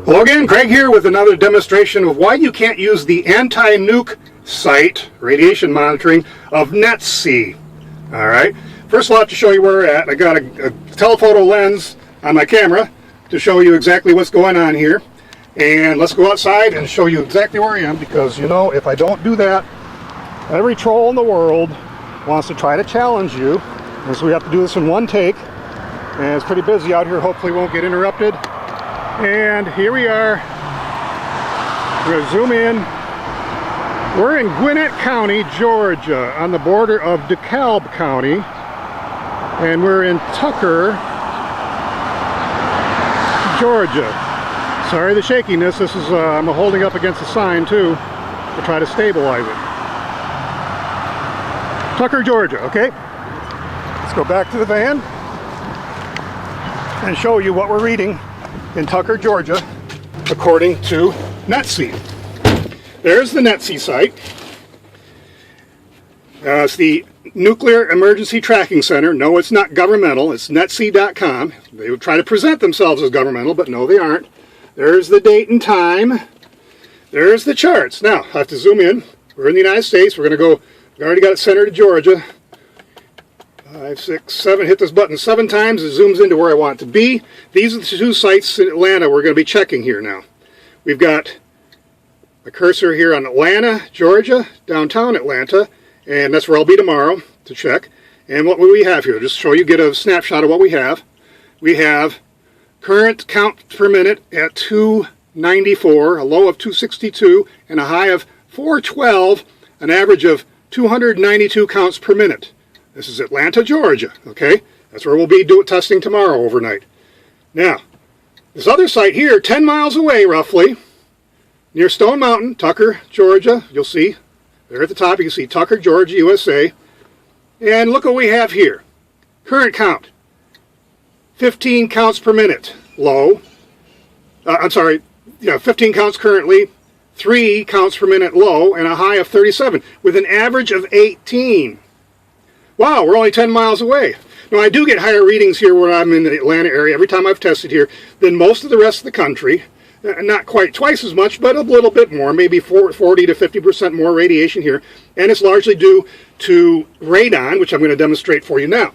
Hello again, Craig here with another demonstration of why you can't use the anti-nuke site, radiation monitoring, of NETC. Alright, first of all I have to show you where we're at. I got a telephoto lens on my camera to show you exactly what's going on here. And let's go outside and show you exactly where I am, because you know, if I don't do that, every troll in the world wants to try to challenge you. And so we have to do this in one take. And it's pretty busy out here, hopefully won't get interrupted. And here we are. We're going to zoom in. We're in Gwinnett County, Georgia, on the border of DeKalb County. And we're in Tucker, Georgia. Sorry the shakiness. This is I'm holding up against a sign too to try to stabilize it. Tucker, Georgia, okay? Let's go back to the van and show you what we're reading in Tucker, Georgia, according to NETC. There's the NETC site. It's the Nuclear Emergency Tracking Center. No, it's not governmental. It's netc.com. They would try to present themselves as governmental, but no, they aren't. There's the date and time. There's the charts. Now, I have to zoom in. We're in the United States. We're going to go, we already got it centered to Georgia. 5, 6, 7, hit this button 7 times, it zooms into where I want it to be. These are the 2 sites in Atlanta we're going to be checking here now. We've got a cursor here on Atlanta, Georgia, downtown Atlanta, and that's where I'll be tomorrow to check. And what will we have here? Just show you, get a snapshot of what we have. We have current count per minute at 294, a low of 262, and a high of 412, an average of 292 counts per minute. This is Atlanta, Georgia, okay? That's where we'll be testing tomorrow overnight. Now, this other site here, 10 miles away roughly, near Stone Mountain, Tucker, Georgia, you'll see, there at the top you can see Tucker, Georgia, USA. And look what we have here. Current count, 15 counts per minute, low. 15 counts currently, 3 counts per minute low, and a high of 37, with an average of 18. Wow, we're only 10 miles away. Now, I do get higher readings here when I'm in the Atlanta area every time I've tested here than most of the rest of the country. Not quite twice as much, but a little bit more, maybe 40 to 50% more radiation here. And it's largely due to radon, which I'm going to demonstrate for you now.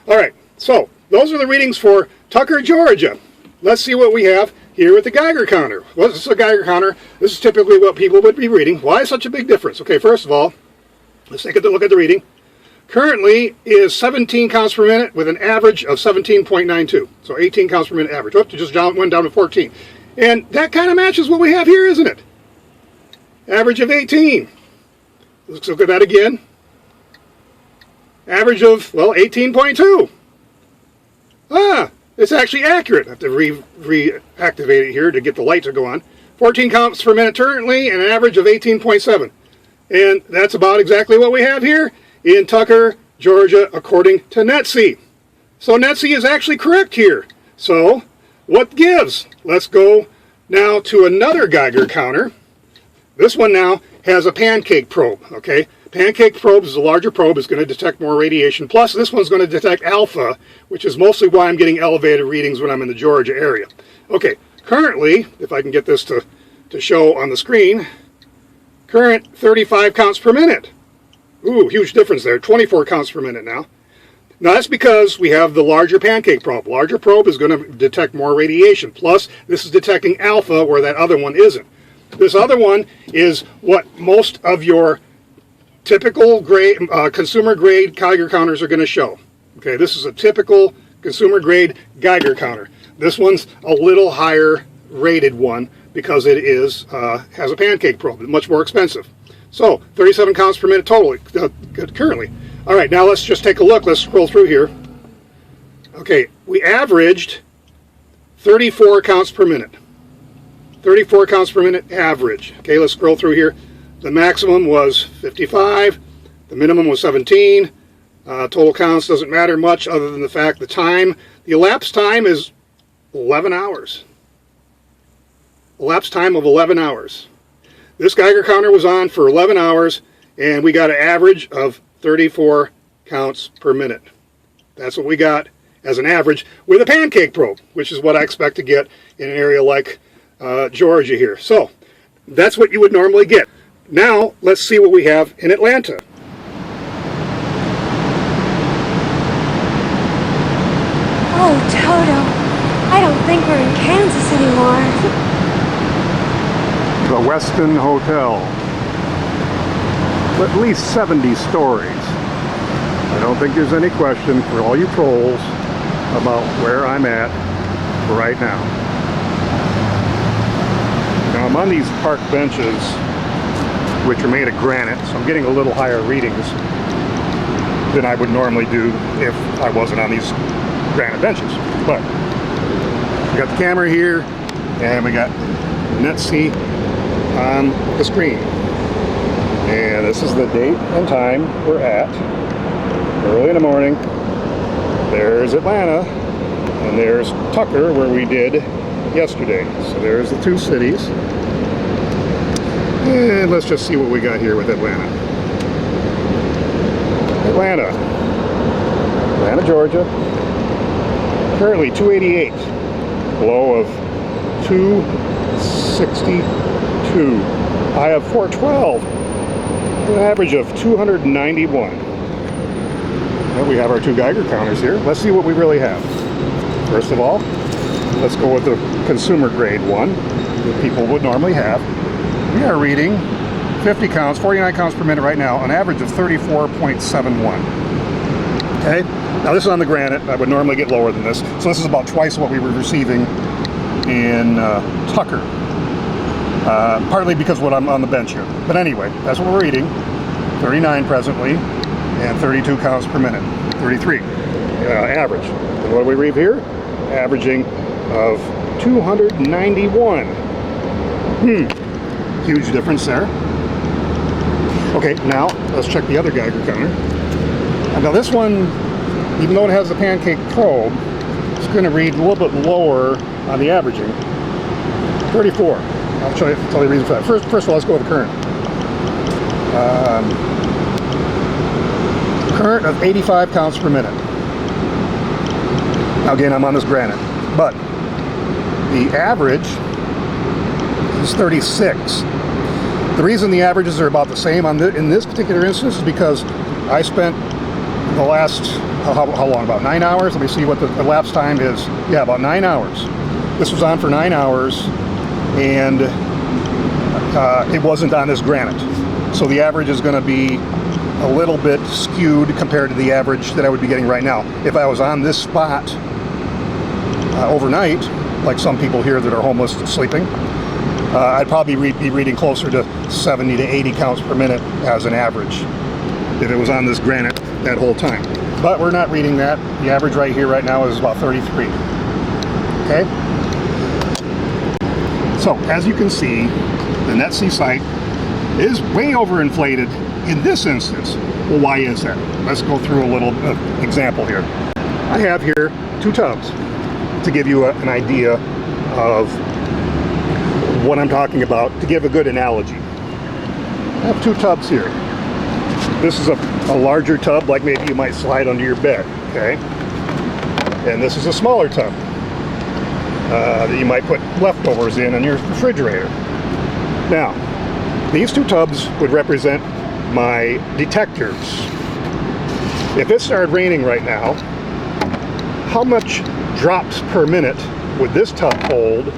All right, so those are the readings for Tucker, Georgia. Let's see what we have here with the Geiger counter. Well, this is a Geiger counter. This is typically what people would be reading. Why is such a big difference? Okay, first of all, let's take a look at the reading. Currently is 17 counts per minute with an average of 17.92. So 18 counts per minute average. Oops, it just went down to 14. And that kind of matches what we have here, isn't it? Average of 18. Let's look at that again. Average of, well, 18.2. Ah, it's actually accurate. I have to reactivate it here to get the light to go on. 14 counts per minute currently and an average of 18.7. And that's about exactly what we have here in Tucker, Georgia, according to NETC. So NETC is actually correct here. So what gives? Let's go now to another Geiger counter. This one now has a pancake probe, okay? Pancake probe is a larger probe. It's going to detect more radiation. Plus, this one's going to detect alpha, which is mostly why I'm getting elevated readings when I'm in the Georgia area. Okay, currently, if I can get this to show on the screen, current 35 counts per minute. Ooh, huge difference there. 24 counts per minute now. Now that's because we have the larger pancake probe. Larger probe is going to detect more radiation. Plus, this is detecting alpha where that other one isn't. This other one is what most of your typical grade, consumer grade Geiger counters are going to show. Okay, this is a typical consumer grade Geiger counter. This one's a little higher rated one because it is has a pancake probe. It's much more expensive. So, 37 counts per minute total currently. All right, now let's just take a look. Let's scroll through here. Okay, we averaged 34 counts per minute. 34 counts per minute average. Okay, let's scroll through here. The maximum was 55. The minimum was 17. Total counts doesn't matter much other than the fact the elapsed time is 11 hours. Elapsed time of 11 hours. This Geiger counter was on for 11 hours, and we got an average of 34 counts per minute. That's what we got as an average with a pancake probe, which is what I expect to get in an area like Georgia here. So that's what you would normally get. Now let's see what we have in Atlanta. Oh, Toto, I don't think we're in Kansas anymore. The Westin Hotel. At least 70 stories. I don't think there's any question for all you trolls about where I'm at right now. Now I'm on these park benches, which are made of granite, so I'm getting a little higher readings than I would normally do if I wasn't on these granite benches. But we got the camera here, and we got NETC on the screen. And this is the date and time we're at. Early in the morning. There's Atlanta, and there's Tucker, where we did yesterday. So there's the two cities. And let's just see what we got here with Atlanta. Atlanta, Georgia. Currently 288. Low of 262. High of 412. An average of 291. Well, we have our two Geiger counters here. Let's see what we really have. First of all, let's go with the consumer grade one that people would normally have. We are reading 50 counts, 49 counts per minute right now, an average of 34.71. Okay, now this is on the granite. I would normally get lower than this. So this is about twice what we were receiving in Tucker. Partly because of what I'm on the bench here. But anyway, that's what we're reading. 39 presently, and 32 counts per minute. 33 average. And what do we read here? Averaging of 291. Huge difference there. Okay, now let's check the other Geiger counter. Now this one, even though it has the pancake probe, it's going to read a little bit lower on the averaging. 34. I'll tell you the reason for that. First of all, let's go with the current. Current of 85 counts per minute. Now again, I'm on this granite, but the average is 36. The reason the averages are about the same in this particular instance is because I spent the last, how long, about 9 hours? Let me see what the elapsed time is. Yeah, about 9 hours. This was on for 9 hours, and it wasn't on this granite. So the average is going to be a little bit skewed compared to the average that I would be getting right now. If I was on this spot overnight, like some people here that are homeless sleeping, I'd probably be reading closer to 70 to 80 counts per minute as an average if it was on this granite that whole time. But we're not reading that. The average right here right now is about 33. Okay? So, as you can see, the NETC site is way overinflated in this instance. Well, why is that? Let's go through a little example here. I have here two tubs to give you an idea of what I'm talking about, to give a good analogy. I have two tubs here. This is a larger tub, like maybe you might slide under your bed, okay? And this is a smaller tub that you might put leftovers in your refrigerator. Now, these two tubs would represent my detectors. If it started raining right now, how much drops per minute would this tub hold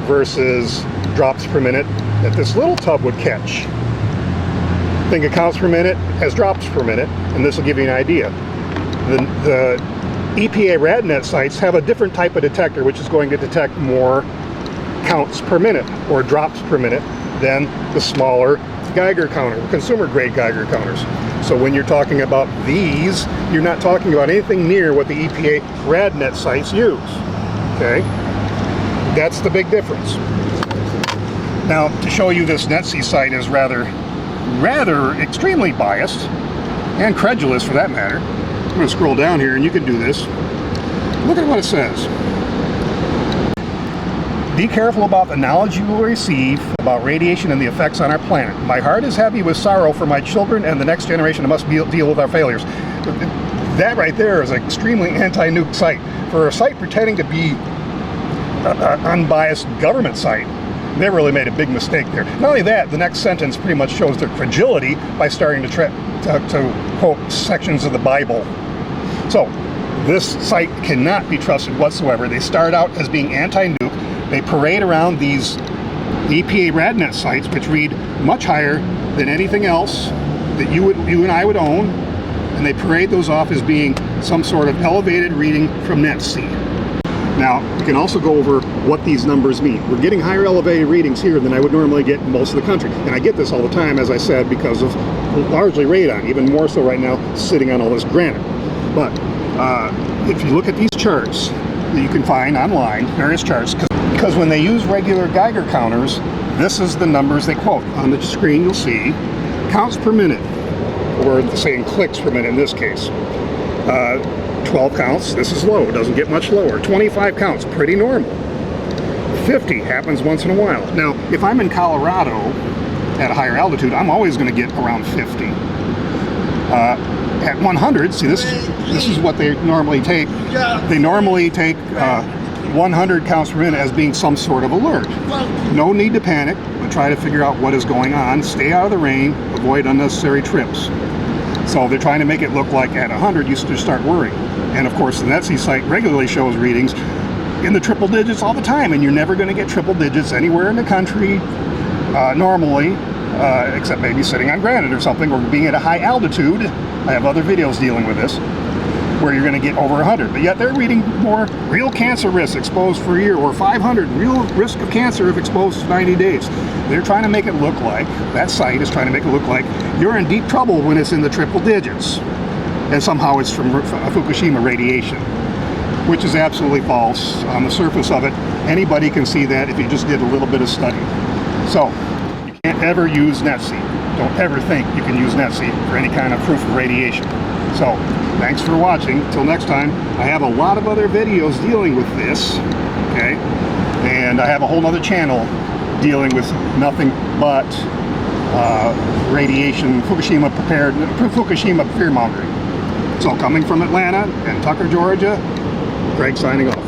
versus drops per minute that this little tub would catch? Think of counts per minute as drops per minute, and this will give you an idea. The EPA RadNet sites have a different type of detector which is going to detect more counts per minute or drops per minute than the smaller Geiger counter, consumer grade Geiger counters. So when you're talking about these, you're not talking about anything near what the EPA RadNet sites use. Okay? That's the big difference. Now, to show you this NETC site is rather extremely biased and credulous for that matter. I'm going to scroll down here and you can do this. Look at what it says. Be careful about the knowledge you will receive about radiation and the effects on our planet. My heart is heavy with sorrow for my children and the next generation that must deal with our failures. That right there is an extremely anti-nuke site. For a site pretending to be an unbiased government site, They really made a big mistake there. Not only that, the next sentence pretty much shows their fragility by starting to quote sections of the Bible. So this site cannot be trusted whatsoever. They start out as being anti-nuke. They parade around these EPA RadNet sites, which read much higher than anything else that you and I would own, and they parade those off as being some sort of elevated reading from NETC. Now, we can also go over what these numbers mean. We're getting higher elevated readings here than I would normally get in most of the country. And I get this all the time, as I said, because of largely radon, even more so right now, sitting on all this granite. But if you look at these charts that you can find online, various charts, because when they use regular Geiger counters, this is the numbers they quote. On the screen you'll see counts per minute, or saying clicks per minute in this case. 12 counts, this is low, it doesn't get much lower. 25 counts, pretty normal. 50 happens once in a while. Now, if I'm in Colorado at a higher altitude, I'm always going to get around 50. At 100, see, this is what they normally take. They normally take 100 counts per minute as being some sort of alert. No need to panic, but try to figure out what is going on. Stay out of the rain, avoid unnecessary trips. So they're trying to make it look like at 100 you should start worrying. And of course the NETC site regularly shows readings in the triple digits all the time, and you're never going to get triple digits anywhere in the country normally, except maybe sitting on granite or something, or being at a high altitude. I have other videos dealing with this, where you're going to get over 100. But yet they're reading more real cancer risks exposed for a year, or 500 real risk of cancer if exposed for 90 days. They're trying to make it look like, that site is trying to make it look like you're in deep trouble when it's in the triple digits. And somehow it's from Fukushima radiation, which is absolutely false. On the surface of it, anybody can see that if you just did a little bit of study. So, you can't ever use NETC. Don't ever think you can use NETC for any kind of proof of radiation. So, thanks for watching. Till next time, I have a lot of other videos dealing with this, okay? And I have a whole other channel dealing with nothing but radiation, Fukushima fear-mongering. So coming from Atlanta and Tucker, Georgia, Greg signing off.